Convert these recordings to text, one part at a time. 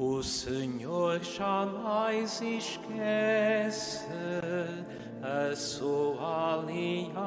O Senhor jamais esquece a sua aliança.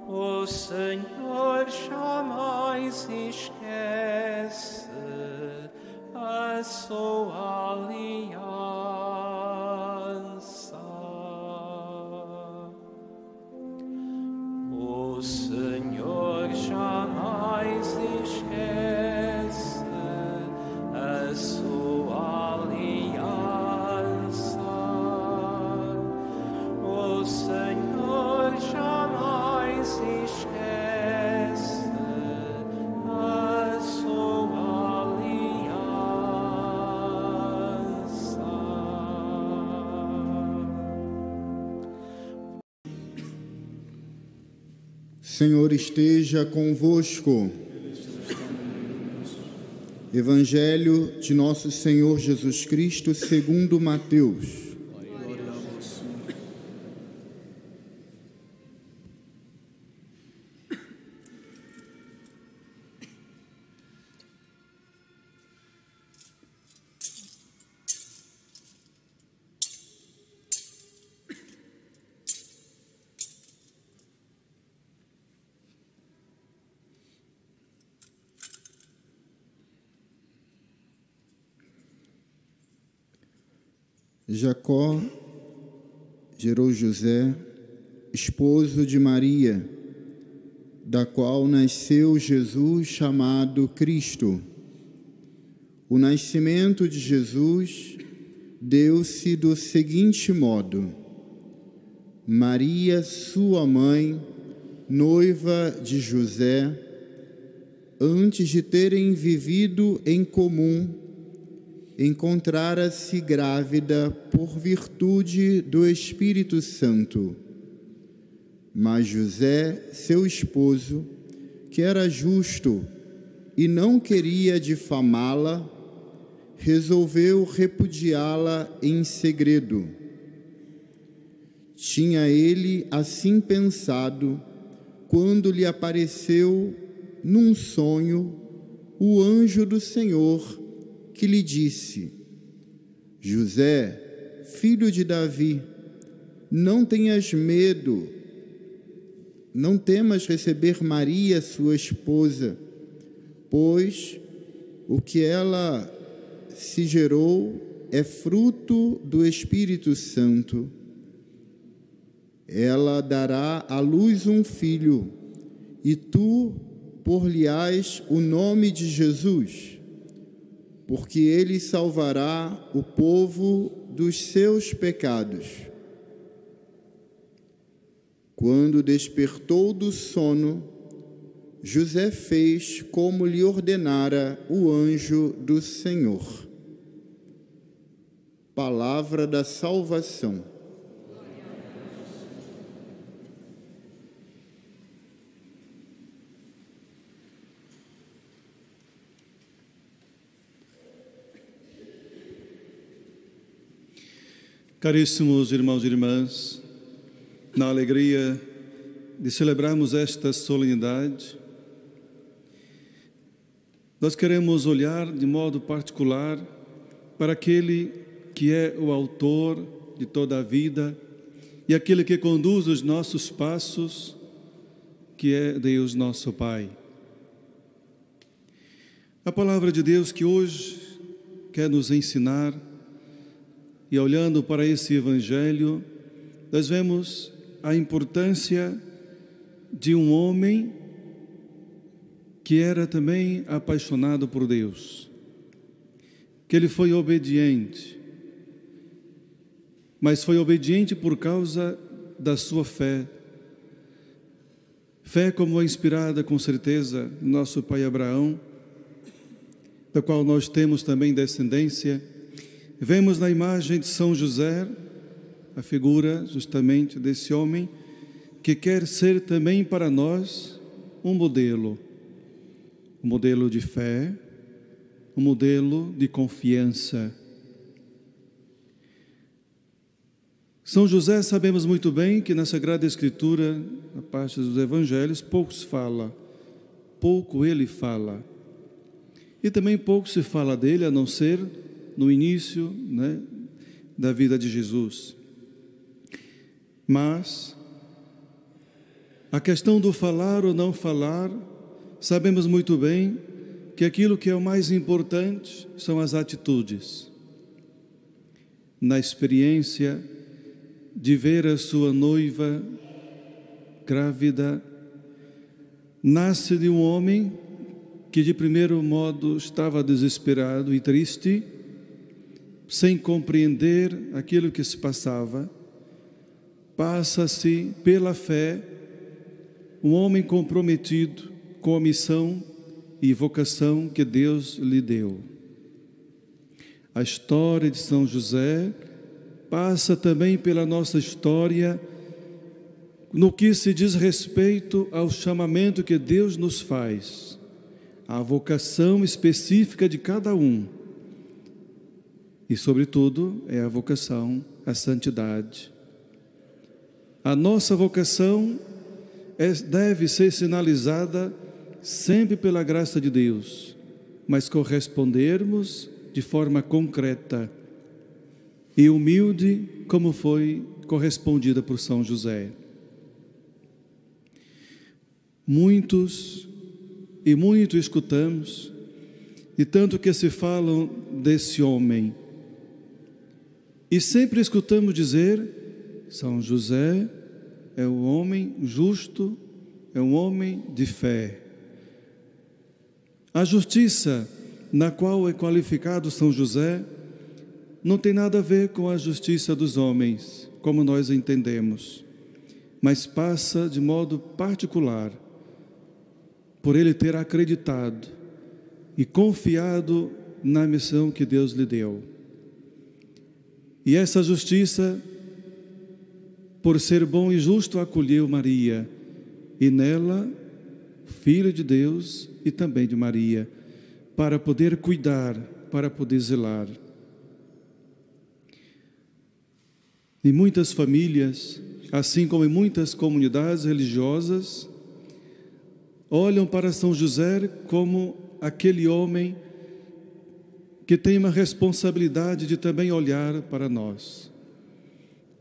O Senhor jamais esquece a sua aliança. O Senhor jamais esquece a sua aliança. O Senhor jamais esquece a sua aliança. Senhor esteja convosco. Evangelho de nosso Senhor Jesus Cristo segundo Mateus. Jacó gerou José, esposo de Maria, da qual nasceu Jesus chamado Cristo. O nascimento de Jesus deu-se do seguinte modo: Maria, sua mãe, noiva de José, antes de terem vivido em comum, encontrara-se grávida por virtude do Espírito Santo. Mas José, seu esposo, que era justo e não queria difamá-la, resolveu repudiá-la em segredo. Tinha ele assim pensado quando lhe apareceu num sonho o anjo do Senhor, que lhe disse: José, filho de Davi, não tenhas medo, não temas receber Maria, sua esposa, pois o que ela se gerou é fruto do Espírito Santo. Ela dará à luz um filho, e tu por-lhe-ás o nome de Jesus, porque ele salvará o povo dos seus pecados. Quando despertou do sono, José fez como lhe ordenara o anjo do Senhor. Palavra da salvação. Caríssimos irmãos e irmãs, na alegria de celebrarmos esta solenidade, nós queremos olhar de modo particular para aquele que é o autor de toda a vida e aquele que conduz os nossos passos, que é Deus nosso Pai. A palavra de Deus que hoje quer nos ensinar, e olhando para esse Evangelho, nós vemos a importância de um homem que era também apaixonado por Deus, que ele foi obediente, mas foi obediente por causa da sua fé. Fé como é inspirada, com certeza, no nosso pai Abraão, da qual nós temos também descendência. Vemos na imagem de São José a figura justamente desse homem que quer ser também para nós um modelo de fé, um modelo de confiança. São José, sabemos muito bem que na Sagrada Escritura, na parte dos Evangelhos, pouco ele fala. E também pouco se fala dele, a não ser no início, da vida de Jesus. Mas a questão do falar ou não falar, sabemos muito bem que aquilo que é o mais importante são as atitudes. Na experiência de ver a sua noiva grávida, nasce de um homem que de primeiro modo estava desesperado e triste, sem compreender aquilo que se passava. Passa-se pela fé um homem comprometido com a missão e vocação que Deus lhe deu. A história de São José passa também pela nossa história no que se diz respeito ao chamamento que Deus nos faz, a vocação específica de cada um. E, sobretudo, é a vocação à santidade. A nossa vocação deve ser sinalizada sempre pela graça de Deus, mas correspondermos de forma concreta e humilde, como foi correspondida por São José. Muito escutamos, e tanto que se falam desse homem, e sempre escutamos dizer: São José é um homem justo, é um homem de fé. A justiça na qual é qualificado São José não tem nada a ver com a justiça dos homens, como nós entendemos, mas passa de modo particular por ele ter acreditado e confiado na missão que Deus lhe deu. E essa justiça, por ser bom e justo, acolheu Maria, e nela, Filho de Deus e também de Maria, para poder cuidar, para poder zelar. Em muitas famílias, assim como em muitas comunidades religiosas, olham para São José como aquele homem que tem uma responsabilidade de também olhar para nós.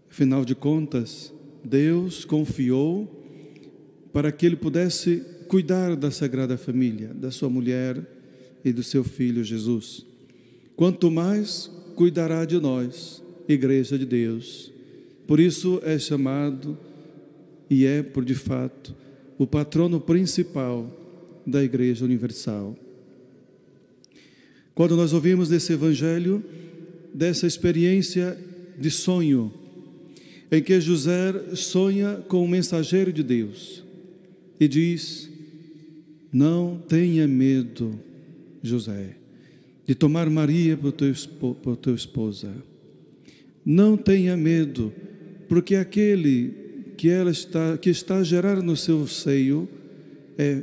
Afinal de contas, Deus confiou para que ele pudesse cuidar da Sagrada Família, da sua mulher e do seu filho Jesus. Quanto mais cuidará de nós, Igreja de Deus. Por isso é chamado e é, por de fato, o patrono principal da Igreja Universal. Quando nós ouvimos desse Evangelho, dessa experiência de sonho, em que José sonha com o mensageiro de Deus e diz: não tenha medo, José, de tomar Maria por tua esposa. Não tenha medo, porque aquele que está a gerar no seu seio é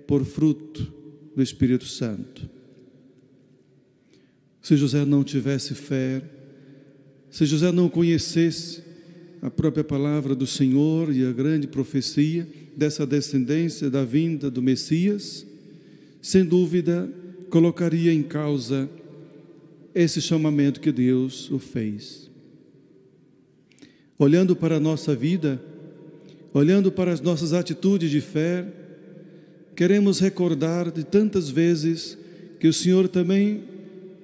por fruto do Espírito Santo. Se José não tivesse fé, se José não conhecesse a própria palavra do Senhor e a grande profecia dessa descendência da vinda do Messias, sem dúvida colocaria em causa esse chamamento que Deus o fez. Olhando para a nossa vida, olhando para as nossas atitudes de fé, queremos recordar de tantas vezes que o Senhor também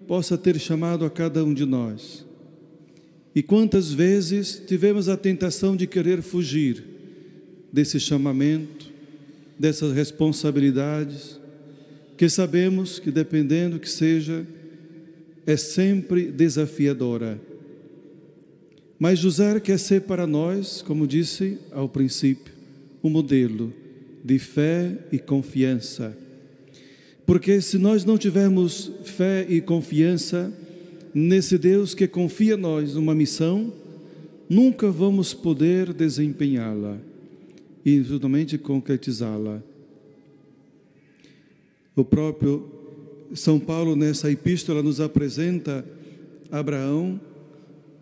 possa ter chamado a cada um de nós. E quantas vezes tivemos a tentação de querer fugir desse chamamento, dessas responsabilidades, que sabemos que, dependendo que seja, é sempre desafiadora. Mas José quer ser para nós, como disse ao princípio, um modelo de fé e confiança. Porque se nós não tivermos fé e confiança nesse Deus que confia a nós uma missão, nunca vamos poder desempenhá-la e justamente concretizá-la. O próprio São Paulo, nessa epístola, nos apresenta Abraão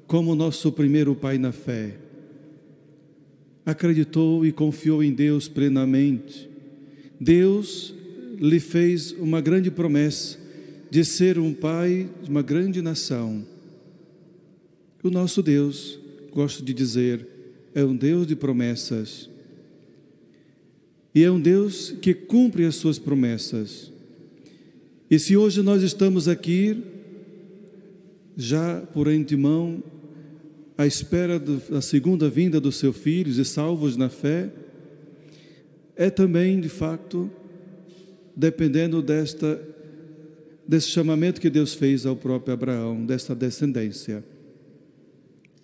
como nosso primeiro pai na fé. Acreditou e confiou em Deus plenamente. Deus lhe fez uma grande promessa, de ser um pai de uma grande nação. O nosso Deus, gosto de dizer, é um Deus de promessas. E é um Deus que cumpre as suas promessas. E se hoje nós estamos aqui, já por antemão, à espera da segunda vinda dos seus filhos e salvos na fé, é também, de fato, dependendo desse chamamento que Deus fez ao próprio Abraão, desta descendência.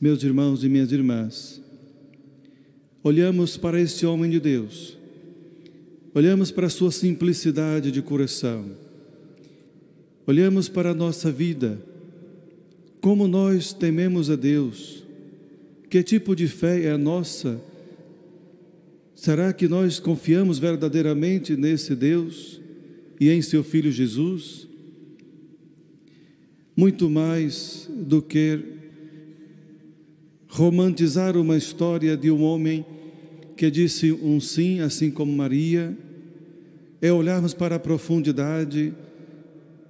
Meus irmãos e minhas irmãs, olhamos para este homem de Deus, olhamos para a sua simplicidade de coração, olhamos para a nossa vida, como nós tememos a Deus, que tipo de fé é a nossa? Será que nós confiamos verdadeiramente nesse Deus e em seu Filho Jesus? Muito mais do que romantizar uma história de um homem que disse um sim, assim como Maria, é olharmos para a profundidade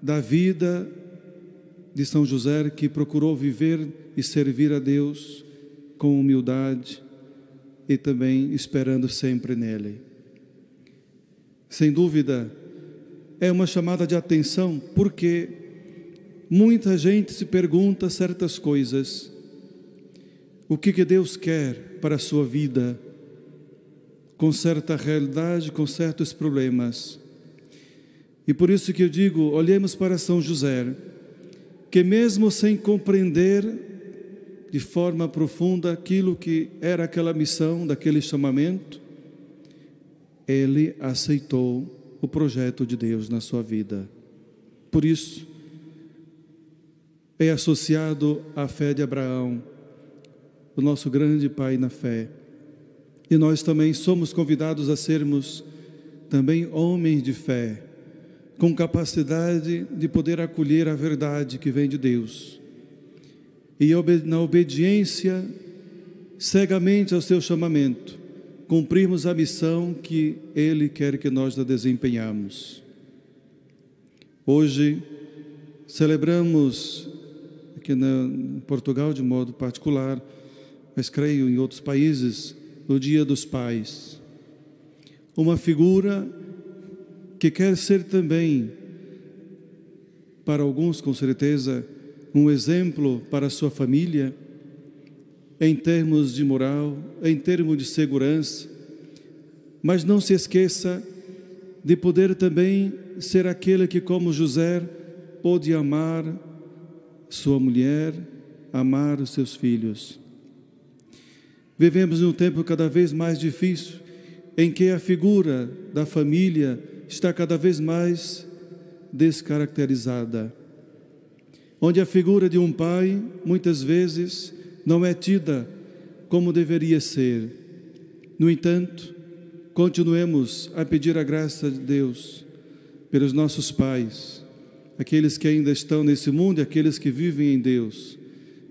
da vida de São José, que procurou viver e servir a Deus com humildade e também esperando sempre nele. Sem dúvida, é uma chamada de atenção, porque muita gente se pergunta certas coisas. O que Deus quer para a sua vida, com certa realidade, com certos problemas. E por isso que eu digo, olhemos para São José, que mesmo sem compreender de forma profunda aquilo que era aquela missão, daquele chamamento, ele aceitou o projeto de Deus na sua vida. Por isso, é associado à fé de Abraão, o nosso grande pai na fé. E nós também somos convidados a sermos também homens de fé, com capacidade de poder acolher a verdade que vem de Deus. E na obediência, cegamente ao seu chamamento, cumprimos a missão que Ele quer que nós a desempenhamos. Hoje, celebramos, aqui em Portugal de modo particular, mas creio em outros países, o Dia dos Pais. Uma figura que quer ser também, para alguns com certeza, um exemplo para a sua família, em termos de moral, em termos de segurança, mas não se esqueça de poder também ser aquele que, como José, pôde amar sua mulher, amar os seus filhos. Vivemos num tempo cada vez mais difícil, em que a figura da família está cada vez mais descaracterizada, onde a figura de um pai, muitas vezes, não é tida como deveria ser. No entanto, continuemos a pedir a graça de Deus pelos nossos pais, aqueles que ainda estão nesse mundo e aqueles que vivem em Deus,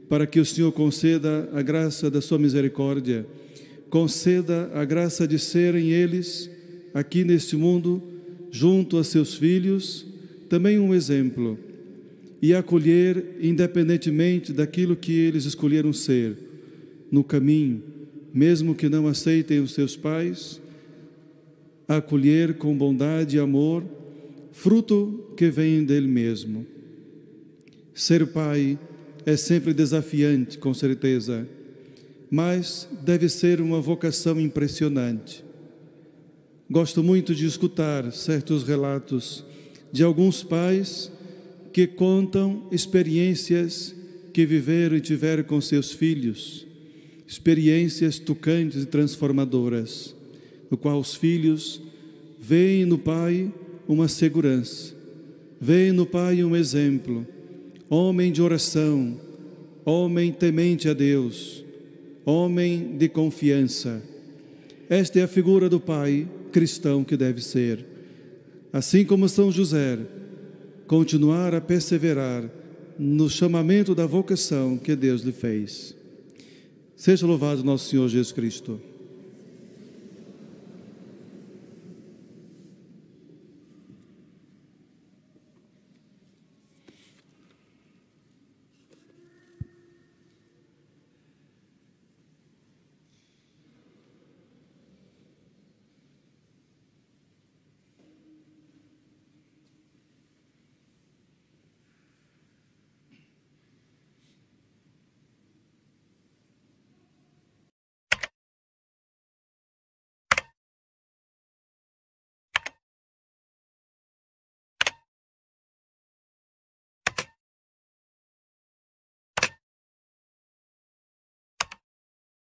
para que o Senhor conceda a graça da sua misericórdia, conceda a graça de serem eles, aqui neste mundo, junto a seus filhos, também um exemplo, e acolher, independentemente daquilo que eles escolheram ser, no caminho, mesmo que não aceitem os seus pais, acolher com bondade e amor, fruto que vem dele mesmo. Ser pai é sempre desafiante, com certeza, mas deve ser uma vocação impressionante. Gosto muito de escutar certos relatos de alguns pais que contam experiências que viveram e tiveram com seus filhos, experiências tocantes e transformadoras, no qual os filhos veem no pai uma segurança, veem no pai um exemplo, homem de oração, homem temente a Deus, homem de confiança. Esta é a figura do pai cristão que deve ser. Assim como São José, continuar a perseverar no chamamento da vocação que Deus lhe fez. Seja louvado nosso Senhor Jesus Cristo.